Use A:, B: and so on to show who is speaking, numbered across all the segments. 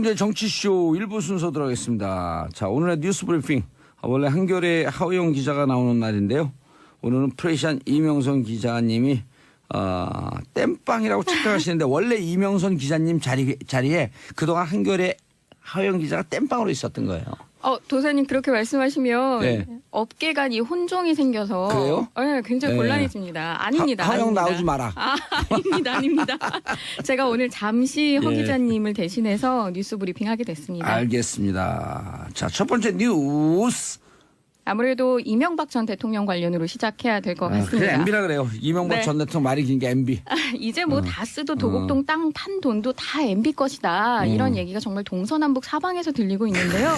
A: 이제 정치쇼 1부 순서 들어가겠습니다. 자, 오늘의 뉴스 브리핑. 원래 한겨레 하우영 기자가 나오는 날인데요. 오늘은 프레시안 이명선 기자님이 땜빵이라고 착각하시는데 원래 이명선 기자님 자리에 그동안 한겨레 하우영 기자가 땜빵으로 있었던 거예요.
B: 도사님 그렇게 말씀하시면
A: 네.
B: 업계 간이 혼종이 생겨서
A: 그래요?
B: 네, 굉장히
A: 네.
B: 곤란해집니다. 아닙니다.
A: 하우영
B: 아닙니다.
A: 나오지 마라.
B: 아닙니다. 제가 오늘 잠시 허
A: 예.
B: 기자님을 대신해서 뉴스 브리핑 하게 됐습니다.
A: 알겠습니다. 자, 첫 번째 뉴스.
B: 아무래도 이명박 전 대통령 관련으로 시작해야 될 것
A: 그래
B: 같습니다.
A: MB라 그래요. 이명박
B: 네.
A: 전 대통령 말이 긴 게 MB.
B: 이제 뭐 다스도 도곡동 땅 판 돈도 다 MB 것이다. 이런 얘기가 정말 동서남북 사방에서 들리고 있는데요.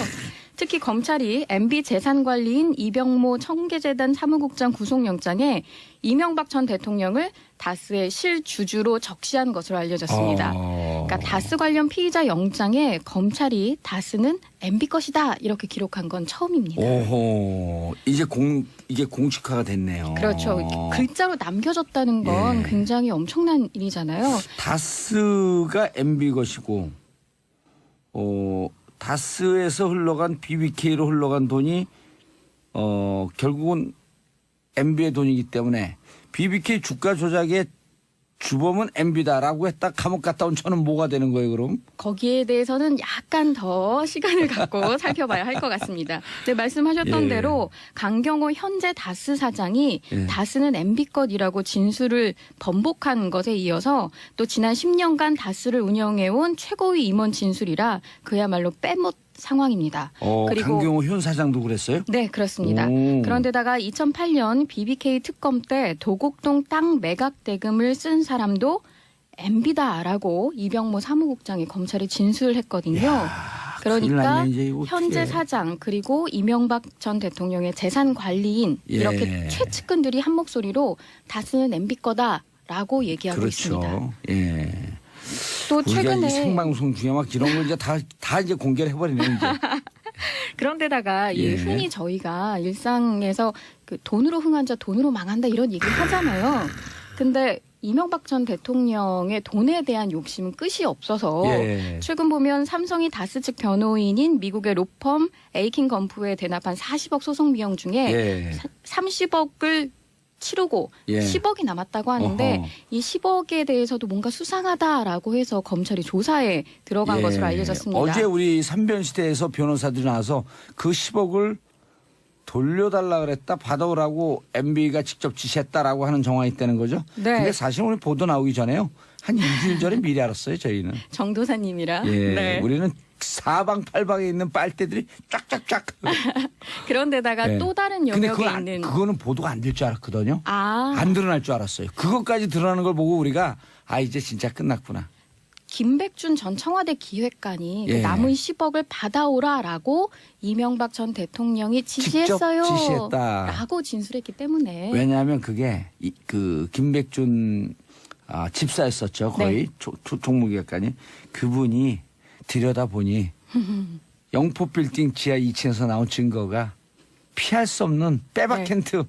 B: 특히 검찰이 MB 재산관리인 이병모 청계재단 사무국장 구속영장에 이명박 전 대통령을 다스의 실주주로 적시한 것으로 알려졌습니다. 그러니까 다스 관련 피의자 영장에 검찰이 다스는 MB 것이다 이렇게 기록한 건 처음입니다.
A: 오호. 이게 공식화가 됐네요.
B: 그렇죠. 글자로 남겨졌다는 건
A: 예.
B: 굉장히 엄청난 일이잖아요.
A: 다스가 MB 것이고, 다스에서 흘러간 BBK로 흘러간 돈이, 결국은 MB의 돈이기 때문에 BBK 주가 조작의 주범은 MB다라고 했다 감옥 갔다 온 저는 뭐가 되는 거예요, 그럼?
B: 거기에 대해서는 약간 더 시간을 갖고 살펴봐야 할 것 같습니다. 네, 말씀하셨던
A: 예.
B: 대로 강경호 현재 다스 사장이
A: 예.
B: 다스는 MB 것이라고 진술을 번복한 것에 이어서 또 지난 10년간 다스를 운영해온 최고위 임원 진술이라 그야말로 빼못 상황입니다. 그리고
A: 강경호 현 사장도 그랬어요?
B: 네, 그렇습니다.
A: 오.
B: 그런데다가 2008년 BBK 특검 때 도곡동 땅 매각 대금을 쓴 사람도 MB다라고 이병모 사무국장이 검찰에 진술을 했거든요.
A: 큰일
B: 그러니까
A: 났네, 이제 이거
B: 현재
A: 어떡해.
B: 사장 그리고 이명박 전 대통령의 재산 관리인
A: 예.
B: 이렇게 최측근들이 한 목소리로 다스는 MB 거다라고 얘기하고 있습니다.
A: 그렇죠. 예.
B: 또
A: 우리가
B: 최근에
A: 이 생방송 중에 막 이런 걸 이제 다 이제 공개를 해버리네, 이제.
B: 그런데다가
A: 예.
B: 흔히 저희가 일상에서 그 돈으로 흥한 자 돈으로 망한다 이런 얘기를 하잖아요. 근데 이명박 전 대통령의 돈에 대한 욕심은 끝이 없어서
A: 예.
B: 최근 보면 삼성이 다스 측 변호인인 미국의 로펌 에이킨 건프에 대납한 40억 소송 비용 중에
A: 예.
B: 30억을 치르고
A: 예.
B: 10억이 남았다고 하는데
A: 어허.
B: 이 10억에 대해서도 뭔가 수상하다라고 해서 검찰이 조사에 들어간
A: 예.
B: 것으로 알려졌습니다.
A: 어제 우리 삼변시대에서 변호사들이 나와서 그 10억을 돌려달라 그랬다 받아오라고 MB가 직접 지시했다라고 하는 정황이 있다는 거죠.
B: 네.
A: 근데 사실 오늘 보도 나오기 전에요. 한 일주일 전에 미리 알았어요, 저희는.
B: 정도사님이라.
A: 예.
B: 네.
A: 우리는 사방팔방에 있는 빨대들이 쫙쫙쫙.
B: 그런데다가
A: 예.
B: 또 다른
A: 근데
B: 영역에 있는
A: 그거는 보도가 안 될 줄 알았거든요.
B: 아
A: 안 드러날 줄 알았어요. 그것까지 드러나는 걸 보고 우리가 이제 진짜 끝났구나.
B: 김백준 전 청와대 기획관이
A: 예.
B: 그 남은 10억을 받아오라라고 이명박 전 대통령이 지시했어요.
A: 직접 지시했다.
B: 라고 진술했기 때문에
A: 왜냐하면 그게 그 김백준 집사였었죠. 거의
B: 네.
A: 종무기획관이. 그분이 들여다보니 영포 빌딩 지하 2층에서 나온 증거가 피할 수 없는 빼박
B: 네.
A: 힌트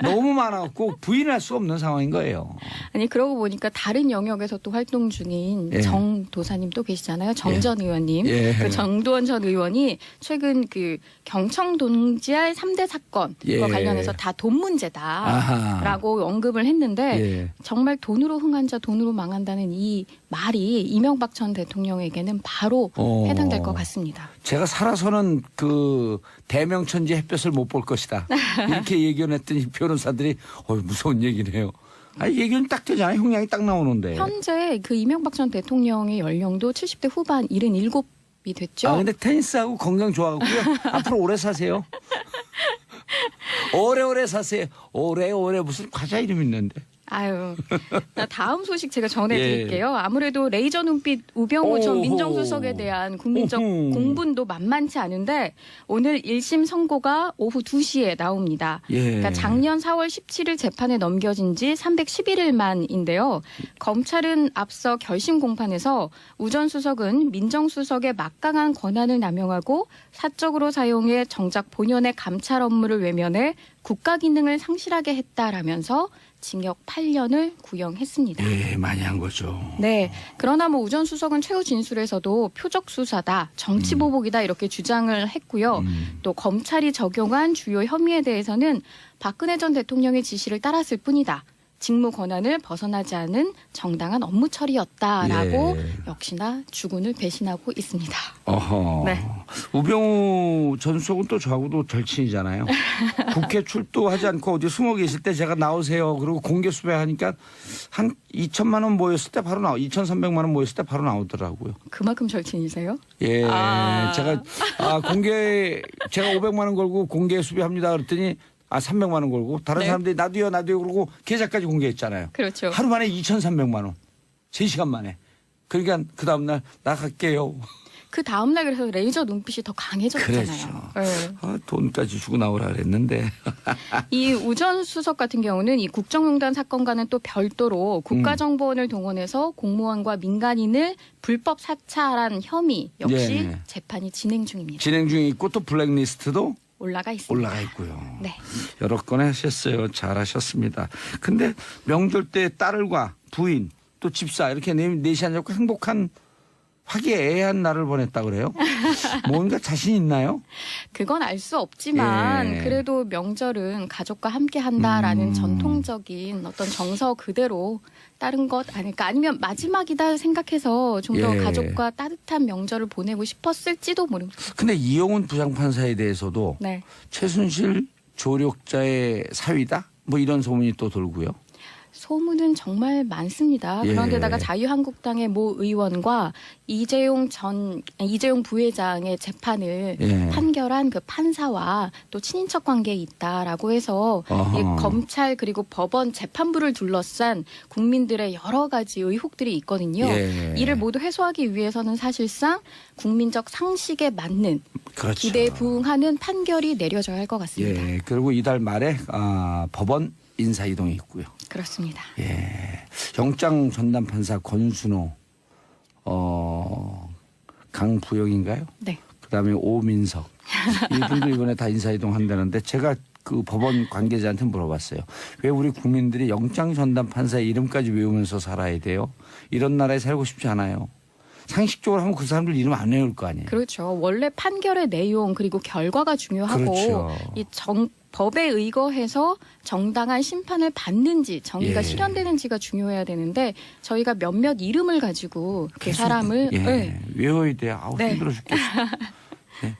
A: 너무 많아갖고 부인할 수 없는 상황인 거예요.
B: 아니 그러고 보니까 다른 영역에서 또 활동 중인
A: 예.
B: 정 도사님 또 계시잖아요. 정 전 의원님.
A: 예.
B: 그 정도원 전 의원이 최근 그 경청 동지알 3대 사건과
A: 예.
B: 관련해서 다 돈 문제다라고 언급을 했는데
A: 예.
B: 정말 돈으로 흥한 자 돈으로 망한다는 이 말이 이명박 전 대통령에게는 바로 해당될 것 같습니다.
A: 제가 살아서는 그 대명천지 햇볕을 못 볼 것이다. 이렇게 예견했더니 변호사들이 무서운 얘기네요. 예견이 딱 되잖아요. 형량이 딱 나오는데.
B: 현재 그 이명박 전 대통령의 연령도 70대 후반 77이 됐죠.
A: 근데 테니스하고 건강 좋아갖고요. 앞으로 오래 사세요. 오래오래 사세요. 오래오래 무슨 과자 이름 있는데.
B: 아유, 다음 소식 제가 전해드릴게요. 아무래도 레이저 눈빛 우병우 전
A: 오호.
B: 민정수석에 대한 국민적
A: 오호.
B: 공분도 만만치 않은데 오늘 1심 선고가 오후 2시에 나옵니다.
A: 예.
B: 그러니까 작년 4월 17일 재판에 넘겨진 지 311일 만인데요. 검찰은 앞서 결심 공판에서 우 전 수석은 민정수석의 막강한 권한을 남용하고 사적으로 사용해 정작 본연의 감찰 업무를 외면해 국가 기능을 상실하게 했다라면서 징역 8년을 구형했습니다.
A: 예, 많이 한 거죠.
B: 네. 그러나 뭐 우 전 수석은 최후 진술에서도 표적 수사다, 정치 보복이다 이렇게 주장을 했고요. 또 검찰이 적용한 주요 혐의에 대해서는 박근혜 전 대통령의 지시를 따랐을 뿐이다. 직무 권한을 벗어나지 않은 정당한 업무 처리였다라고
A: 예.
B: 역시나 주군을 배신하고 있습니다.
A: 어허.
B: 네.
A: 우병우 전 수석은 또 저하고도 절친이잖아요. 국회 출두하지 않고 어디 숨어 계실 때 제가 나오세요. 그리고 공개 수배하니까 한 2천만 원 모였을 때 바로 2,300만 원 모였을 때 바로 나오더라고요.
B: 그만큼 절친이세요?
A: 예.
B: 아.
A: 제가 제가 500만 원 걸고 공개 수배합니다. 그랬더니 300만 원 걸고 다른
B: 네.
A: 사람들이 나도요 그러고 계좌까지 공개했잖아요.
B: 그렇죠.
A: 하루 만에 2,300만 원. 3시간 만에. 그러니까 그 다음 날 나 갈게요.
B: 그 다음날 그래서 레이저 눈빛이 더 강해졌잖아요.
A: 그렇죠.
B: 네.
A: 돈까지 주고 나오라 그랬는데.
B: 이 우 전 수석 같은 경우는 이 국정농단 사건과는 또 별도로 국가정보원을 동원해서 공무원과 민간인을 불법 사찰한 혐의 역시
A: 예.
B: 재판이 진행 중입니다.
A: 진행 중에 있고 또 블랙리스트도
B: 올라가 있습니다.
A: 올라가 있고요.
B: 네.
A: 여러 건 하셨어요. 잘하셨습니다. 근데 명절 때 딸과 부인 또 집사 이렇게 넷이 앉아서 행복한 화기애애한 날을 보냈다 그래요? 뭔가 자신 있나요?
B: 그건 알 수 없지만
A: 예.
B: 그래도 명절은 가족과 함께 한다라는 전통적인 어떤 정서 그대로 따른 것 아닐까. 아니면 마지막이다 생각해서 좀 더
A: 예.
B: 가족과 따뜻한 명절을 보내고 싶었을지도 모릅니다.
A: 근데 이영훈 부장판사에 대해서도
B: 네.
A: 최순실 조력자의 사위다? 뭐 이런 소문이 또 돌고요.
B: 소문은 정말 많습니다.
A: 예.
B: 그런데다가 자유한국당의 모 의원과 이재용 부회장의 재판을
A: 예.
B: 판결한 그 판사와 또 친인척 관계에 있다라고 해서
A: 어허.
B: 이 검찰 그리고 법원 재판부를 둘러싼 국민들의 여러 가지 의혹들이 있거든요.
A: 예.
B: 이를 모두 해소하기 위해서는 사실상 국민적 상식에 맞는
A: 그렇죠.
B: 기대에 부응하는 판결이 내려져야 할 것 같습니다.
A: 예. 그리고 이달 말에 법원 인사 이동이 있고요.
B: 그렇습니다.
A: 예. 영장 전담 판사 권순호, 강부영인가요?
B: 네.
A: 그다음에 오민석 이분도 이번에 다 인사 이동한다는데 제가 그 법원 관계자한테 물어봤어요. 왜 우리 국민들이 영장 전담 판사의 이름까지 외우면서 살아야 돼요? 이런 나라에 살고 싶지 않아요. 상식적으로 하면 그 사람들 이름 안 외울 거 아니에요.
B: 그렇죠. 원래 판결의 내용 그리고 결과가 중요하고
A: 그렇죠.
B: 이 법에 의거해서 정당한 심판을 받는지 정의가
A: 예.
B: 실현되는지가 중요해야 되는데 저희가 몇몇 이름을 가지고 그
A: 계속,
B: 사람을
A: 예.
B: 네.
A: 외워야 돼요. 아우
B: 네.
A: 힘들어 죽겠어. 네.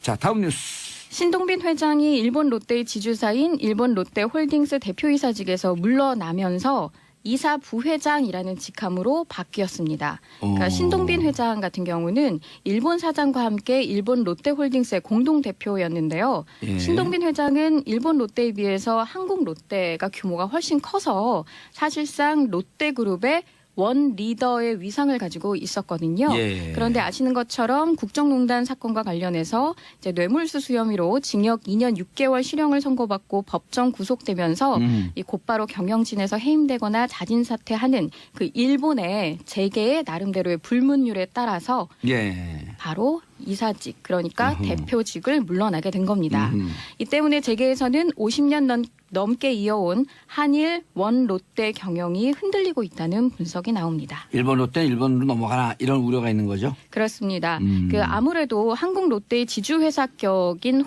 A: 자 다음 뉴스.
B: 신동빈 회장이 일본 롯데의 지주사인 일본 롯데홀딩스 대표이사직에서 물러나면서 이사 부회장이라는 직함으로 바뀌었습니다. 그러니까 신동빈 회장 같은 경우는 일본 사장과 함께 일본 롯데홀딩스의 공동 대표였는데요.
A: 예.
B: 신동빈 회장은 일본 롯데에 비해서 한국 롯데가 규모가 훨씬 커서 사실상 롯데그룹의 원 리더의 위상을 가지고 있었거든요.
A: 예.
B: 그런데 아시는 것처럼 국정농단 사건과 관련해서 이제 뇌물수수 혐의로 징역 2년 6개월 실형을 선고받고 법정 구속되면서 이 곧바로 경영진에서 해임되거나 자진 사퇴하는 그 일본의 재계의 나름대로의 불문율에 따라서
A: 예.
B: 바로 이사직 그러니까
A: 음흠.
B: 대표직을 물러나게 된 겁니다.
A: 음흠.
B: 이 때문에 재계에서는 50년 넘게 이어온 한일 원 롯데 경영이 흔들리고 있다는 분석이 나옵니다.
A: 일본 롯데 일본으로 넘어가나 이런 우려가 있는 거죠.
B: 그렇습니다. 그 아무래도 한국 롯데의 지주회사격인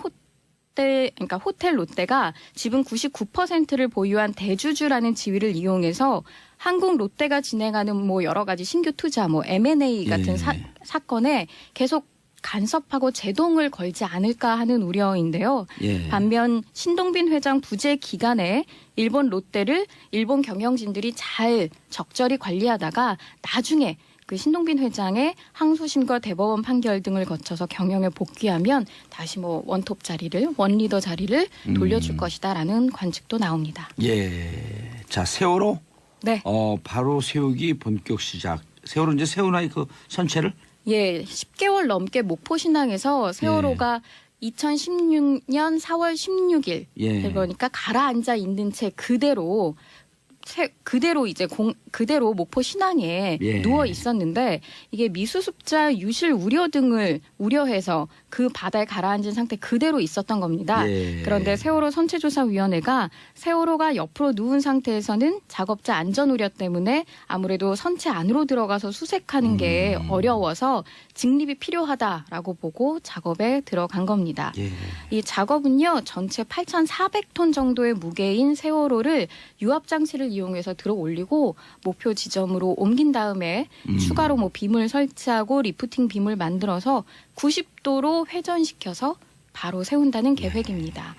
B: 그러니까 호텔 롯데가 지분 99%를 보유한 대주주라는 지위를 이용해서 한국 롯데가 진행하는 뭐 여러 가지 신규 투자, 뭐 M&A 같은
A: 예.
B: 사건에 계속 간섭하고 제동을 걸지 않을까 하는 우려인데요.
A: 예.
B: 반면 신동빈 회장 부재 기간에 일본 롯데를 일본 경영진들이 잘 적절히 관리하다가 나중에 그 신동빈 회장의 항소심과 대법원 판결 등을 거쳐서 경영에 복귀하면 다시 뭐 원톱 자리를 원리더 자리를 돌려줄 것이다라는 관측도 나옵니다.
A: 예. 자 세월호
B: 네.
A: 바로 세우기 본격 시작. 세월호 이제 세우나이 그 선체를
B: 예, 10개월 넘게 목포신항에서 세월호가 2016년 4월 16일
A: 예.
B: 그러니까 가라앉아 있는 채 그대로 이제 그대로 목포 신항에
A: 예.
B: 누워 있었는데 이게 미수습자 유실 우려 등을 우려해서 그 바다에 가라앉은 상태 그대로 있었던 겁니다.
A: 예.
B: 그런데 세월호 선체조사위원회가 세월호가 옆으로 누운 상태에서는 작업자 안전 우려 때문에 아무래도 선체 안으로 들어가서 수색하는 게 어려워서 직립이 필요하다라고 보고 작업에 들어간 겁니다.
A: 예.
B: 이 작업은요, 전체 8,400톤 정도의 무게인 세월호를 유압 장치를 이용해서 들어 올리고 목표 지점으로 옮긴 다음에 추가로 뭐 빔을 설치하고 리프팅 빔을 만들어서 90도로 회전시켜서 바로 세운다는 계획입니다.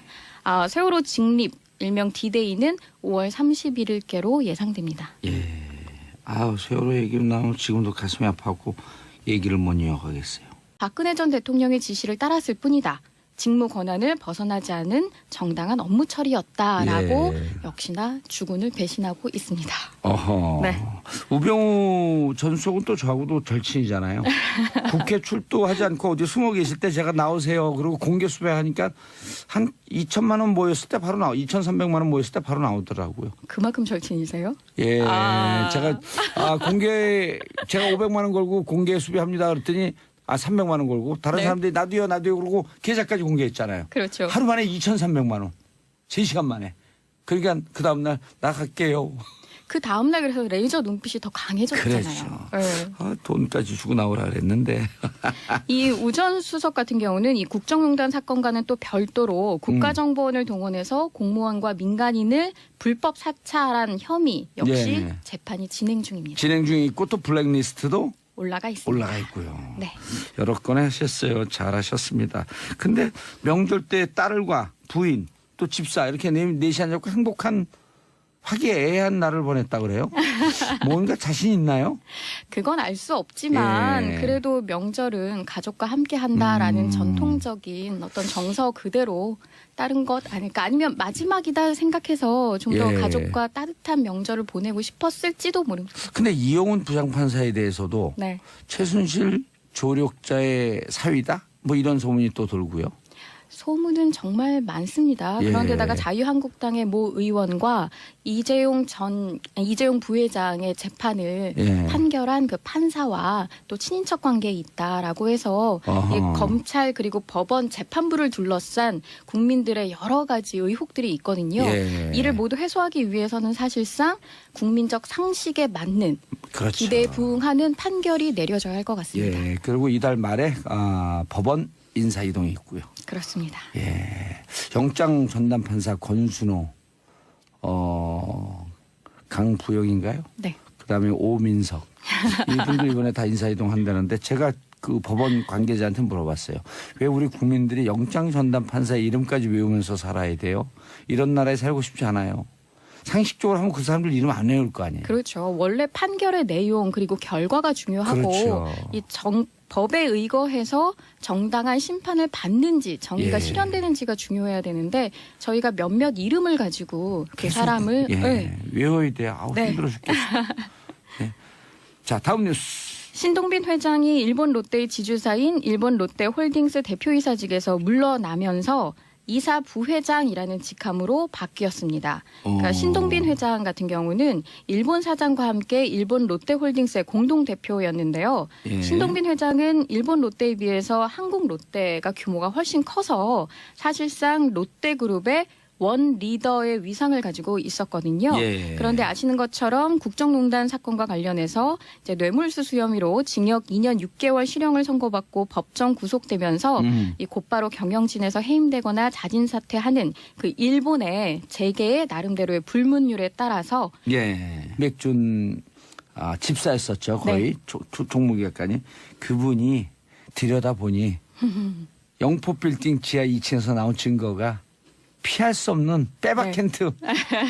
B: 세월호 직립 일명 D-Day는 5월 31일께로 예상됩니다.
A: 예. 세월호 얘기를 나오면 지금도 가슴이 아파하고 얘기를 못 이어가겠어요.
B: 박근혜 전 대통령의 지시를 따랐을 뿐이다. 직무 권한을 벗어나지 않은 정당한 업무 처리였다라고
A: 예.
B: 역시나 주군을 배신하고 있습니다.
A: 어허.
B: 네.
A: 우병우 전 수석은 또 저하고도 절친이잖아요. 국회 출두하지 않고 어디 숨어 계실 때 제가 나오세요. 그리고 공개 수배하니까 한 2천만 원 모였을 때 바로 2,300만 원 모였을 때 바로 나오더라고요.
B: 그만큼 절친이세요?
A: 예. 제가 제가 500만 원 걸고 공개 수배합니다. 그랬더니 300만 원 걸고 다른
B: 네.
A: 사람들이 나도요 그러고 계좌까지 공개했잖아요.
B: 그렇죠.
A: 하루 만에 2,300만 원. 3시간 만에. 그러니까 그 다음 날 나 갈게요.
B: 그 다음날 그래서 레이저 눈빛이 더 강해졌잖아요.
A: 그렇죠.
B: 네.
A: 돈까지 주고 나오라 그랬는데.
B: 이 우전 수석 같은 경우는 이 국정농단 사건과는 또 별도로 국가정보원을 동원해서 공무원과 민간인을 불법 사찰한 혐의 역시
A: 예.
B: 재판이 진행 중입니다.
A: 진행 중에 있고 또 블랙리스트도
B: 올라가 있습니다.
A: 올라가 있고요.
B: 네.
A: 여러 건 하셨어요. 잘하셨습니다. 근데 명절 때 딸과 부인 또 집사 이렇게 넷이 앉아서 행복한 화기애애한 날을 보냈다 그래요? 뭔가 자신 있나요?
B: 그건 알 수 없지만
A: 예.
B: 그래도 명절은 가족과 함께 한다라는 전통적인 어떤 정서 그대로 따른 것 아닐까. 아니면 마지막이다 생각해서 좀 더
A: 예.
B: 가족과 따뜻한 명절을 보내고 싶었을지도 모릅니다.
A: 근데 이영훈 부장판사에 대해서도
B: 네.
A: 최순실 조력자의 사위다? 뭐 이런 소문이 또 돌고요.
B: 소문은 정말 많습니다.
A: 예.
B: 그런데다가 자유한국당의 모 의원과 이재용 부회장의 재판을
A: 예.
B: 판결한 그 판사와 또 친인척 관계에 있다라고 해서
A: 어허.
B: 이 검찰 그리고 법원 재판부를 둘러싼 국민들의 여러 가지 의혹들이 있거든요.
A: 예.
B: 이를 모두 해소하기 위해서는 사실상 국민적 상식에 맞는
A: 그렇죠.
B: 기대에 부응하는 판결이 내려져야 할 것 같습니다.
A: 예. 그리고 이달 말에 법원 인사 이동이 있고요.
B: 그렇습니다.
A: 예. 영장 전담 판사 권순호, 강부영인가요?
B: 네.
A: 그다음에 오민석 이분들 이번에 다 인사 이동한다는데 제가 그 법원 관계자한테 물어봤어요. 왜 우리 국민들이 영장 전담 판사의 이름까지 외우면서 살아야 돼요? 이런 나라에 살고 싶지 않아요. 상식적으로 하면 그 사람들 이름 안 외울 거 아니에요.
B: 그렇죠. 원래 판결의 내용 그리고 결과가 중요하고
A: 그렇죠.
B: 이 법에 의거해서 정당한 심판을 받는지 정의가
A: 예.
B: 실현되는지가 중요해야 되는데 저희가 몇몇 이름을 가지고 그 사람을 네.
A: 외워야 돼요.
B: 네.
A: 힘들어 죽겠어. 네. 자, 다음 뉴스.
B: 신동빈 회장이 일본 롯데의 지주사인 일본 롯데홀딩스 대표이사직에서 물러나면서 이사 부회장이라는 직함으로 바뀌었습니다. 그러니까 신동빈 회장 같은 경우는 일본 사장과 함께 일본 롯데홀딩스의 공동 대표였는데요.
A: 예.
B: 신동빈 회장은 일본 롯데에 비해서 한국 롯데가 규모가 훨씬 커서 사실상 롯데그룹의 원 리더의 위상을 가지고 있었거든요.
A: 예.
B: 그런데 아시는 것처럼 국정농단 사건과 관련해서 이제 뇌물수수 혐의로 징역 2년 6개월 실형을 선고받고 법정 구속되면서 이 곧바로 경영진에서 해임되거나 자진 사퇴하는 그 일본의 재계의 나름대로의 불문율에 따라서
A: 예. 맥준 집사였었죠. 거의
B: 네.
A: 종무기관이 그분이 들여다보니 영포 빌딩 지하 2층에서 나온 증거가 피할 수 없는 빼박
B: 네.
A: 텐트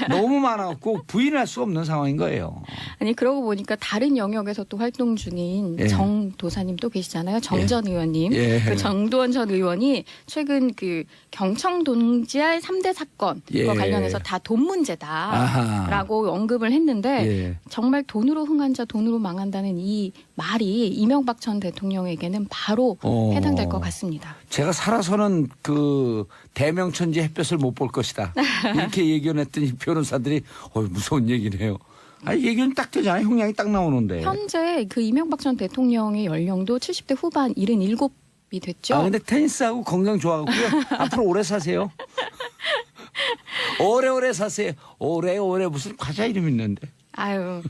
A: 너무 많았고 부인할 수 없는 상황인 거예요.
B: 아니 그러고 보니까 다른 영역에서 또 활동 중인
A: 예.
B: 정 도사님 또 계시잖아요. 정 전 의원님.
A: 예.
B: 그 정도원 전 의원이 최근 그 경청 동지알 3대 사건과
A: 예.
B: 관련해서 다 돈 문제다라고
A: 아하.
B: 언급을 했는데
A: 예.
B: 정말 돈으로 흥한 자 돈으로 망한다는 이 말이 이명박 전 대통령에게는 바로 해당될 것 같습니다.
A: 제가 살아서는 그 대명천지 햇볕을 못 볼 것이다. 이렇게 얘기를 했더니 변호사들이 무서운 얘기네요. 얘기는 딱 되잖아요. 형량이 딱 나오는데.
B: 현재 그 이명박 전 대통령의 연령도 70대 후반 77이 됐죠.
A: 근데 테니스하고 건강 좋아갖고요. 앞으로 오래 사세요. 오래오래 사세요. 오래오래 무슨 과자 이름 있는데.
B: 아유,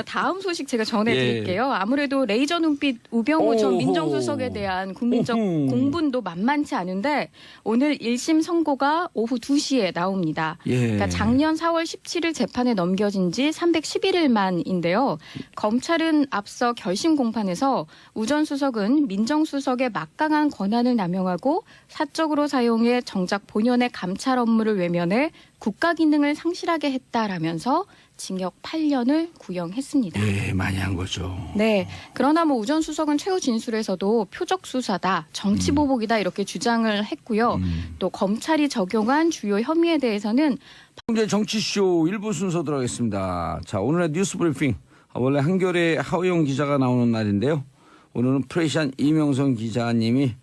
B: 다음 소식 제가 전해드릴게요. 아무래도 레이저 눈빛 우병우 전
A: 오호.
B: 민정수석에 대한 국민적
A: 오호.
B: 공분도 만만치 않은데 오늘 1심 선고가 오후 2시에 나옵니다. 그러니까 작년 4월 17일 재판에 넘겨진 지 311일 만인데요. 검찰은 앞서 결심 공판에서 우 전 수석은 민정수석의 막강한 권한을 남용하고 사적으로 사용해 정작 본연의 감찰 업무를 외면해 국가 기능을 상실하게 했다라면서 징역 8년을 구형했습니다.
A: 예, 많이 한 거죠.
B: 네. 그러나 우 전 수석은 최후 진술에서도 표적 수사다, 정치 보복이다 이렇게 주장을 했고요. 또 검찰이 적용한 주요 혐의에 대해서는
A: 이제 정치쇼 1부 순서 들어가겠습니다. 자, 오늘의 뉴스 브리핑. 원래 한겨레 하우영 기자가 나오는 날인데요. 오늘은 프레시안 이명선 기자님이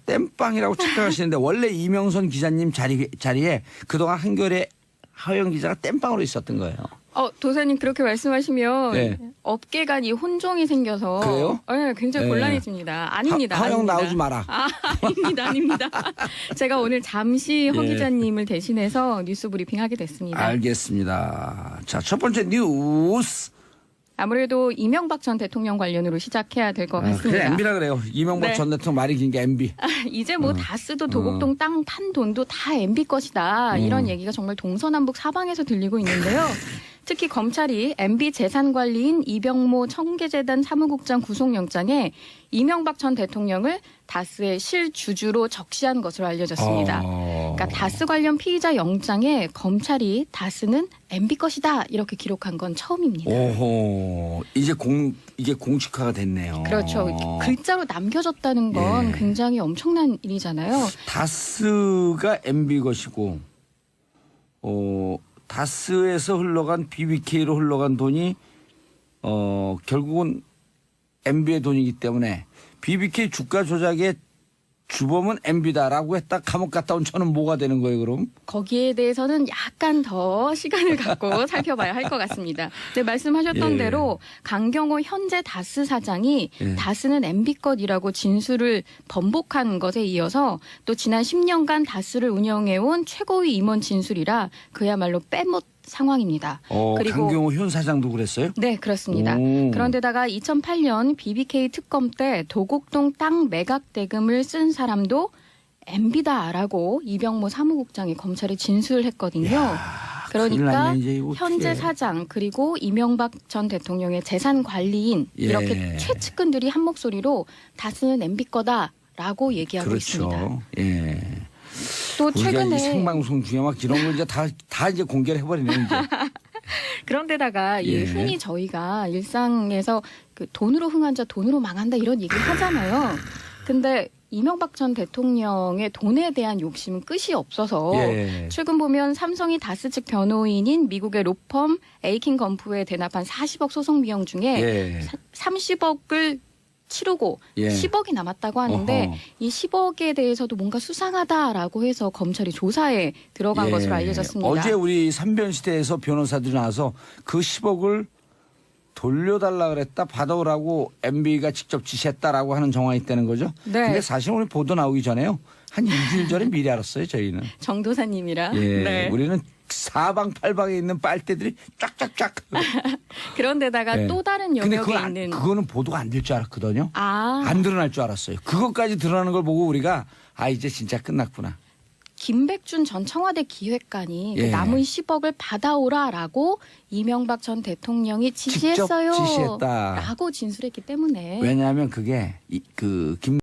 A: 땜빵이라고 착각하시는데 원래 이명선 기자님 자리에 그동안 한겨레 하우영 기자가 땜빵으로 있었던 거예요.
B: 도사님 그렇게 말씀하시면
A: 네.
B: 업계 간이 혼종이 생겨서
A: 그래요?
B: 네, 굉장히
A: 네.
B: 곤란해집니다. 아닙니다.
A: 하우영
B: 아닙니다.
A: 나오지 마라.
B: 아닙니다. 제가 오늘 잠시 허
A: 예.
B: 기자님을 대신해서 뉴스 브리핑하게 됐습니다.
A: 알겠습니다. 자, 첫 번째 뉴스.
B: 아무래도 이명박 전 대통령 관련으로 시작해야 될 것
A: 그래
B: 같습니다.
A: MB라 그래요. 이명박
B: 네.
A: 전 대통령 말이 긴 게 MB.
B: 이제 다스도 도곡동 땅 판 돈도 다 MB 것이다. 이런 얘기가 정말 동서남북 사방에서 들리고 있는데요. 특히 검찰이 MB 재산관리인 이병모 청계재단 사무국장 구속영장에 이명박 전 대통령을 다스의 실주주로 적시한 것으로 알려졌습니다. 그러니까 다스 관련 피의자 영장에 검찰이 다스는 MB 것이다 이렇게 기록한 건 처음입니다.
A: 오호. 이게 공식화가 됐네요.
B: 그렇죠. 글자로 남겨졌다는 건
A: 예.
B: 굉장히 엄청난 일이잖아요.
A: 다스가 MB 것이고, 다스에서 흘러간 BBK로 흘러간 돈이, 결국은 MB의 돈이기 때문에 BBK 주가 조작의 주범은 MB다라고 했다 감옥 갔다 온 저는 뭐가 되는 거예요, 그럼?
B: 거기에 대해서는 약간 더 시간을 갖고 살펴봐야 할 것 같습니다. 네, 말씀하셨던
A: 예.
B: 대로 강경호 현재 다스 사장이
A: 예.
B: 다스는 MB 것이라고 진술을 번복한 것에 이어서 또 지난 10년간 다스를 운영해온 최고위 임원 진술이라 그야말로 빼못 상황입니다. 그리고
A: 강경호 현 사장도 그랬어요?
B: 네, 그렇습니다.
A: 오.
B: 그런데다가 2008년 BBK 특검 때 도곡동 땅 매각 대금을 쓴 사람도 MB다라고 이병모 사무국장이 검찰에 진술을 했거든요.
A: 큰일
B: 그러니까
A: 났네, 이제 이거
B: 현재
A: 어떡해.
B: 사장 그리고 이명박 전 대통령의 재산 관리인
A: 예.
B: 이렇게 최측근들이 한 목소리로 다스는 MB 거다라고 얘기하고 있습니다.
A: 그렇죠. 예.
B: 또
A: 우리가 이
B: 최근에
A: 생방송 중에 막 이런 걸 이제 다 이제 공개를 해버리네 이제.
B: 그런데다가
A: 예.
B: 흔히 저희가 일상에서 그 돈으로 흥한 자 돈으로 망한다 이런 얘기를 하잖아요. 근데 이명박 전 대통령의 돈에 대한 욕심은 끝이 없어서
A: 예.
B: 최근 보면 삼성이 다스 측 변호인인 미국의 로펌 에이킨 건프에 대납한 40억 소송 비용 중에
A: 예.
B: 30억을 치르고
A: 예.
B: 10억이 남았다고 하는데
A: 어허.
B: 이 10억에 대해서도 뭔가 수상하다라고 해서 검찰이 조사에 들어간
A: 예.
B: 것으로 알려졌습니다.
A: 어제 우리 삼변시대에서 변호사들이 나와서 그 10억을 돌려달라 그랬다 받아오라고 MB가 직접 지시했다라고 하는 정황이 있다는 거죠.
B: 네.
A: 근데 사실 오늘 보도 나오기 전에요. 한 일주일 전에 미리 알았어요 저희는.
B: 정도사님이라.
A: 예.
B: 네.
A: 우리는 사방팔방에 있는 빨대들이 쫙쫙쫙.
B: 그런데다가
A: 예.
B: 또 다른
A: 근데
B: 영역에 있는
A: 그거는 보도가 안 될 줄 알았거든요.
B: 아
A: 안 드러날 줄 알았어요. 그것까지 드러나는 걸 보고 우리가 이제 진짜 끝났구나.
B: 김백준 전 청와대 기획관이 그
A: 예.
B: 남은 10억을 받아오라라고 이명박 전 대통령이
A: 직접
B: 지시했어요.
A: 지시했다.
B: 라고 진술했기 때문에
A: 왜냐하면 그게 김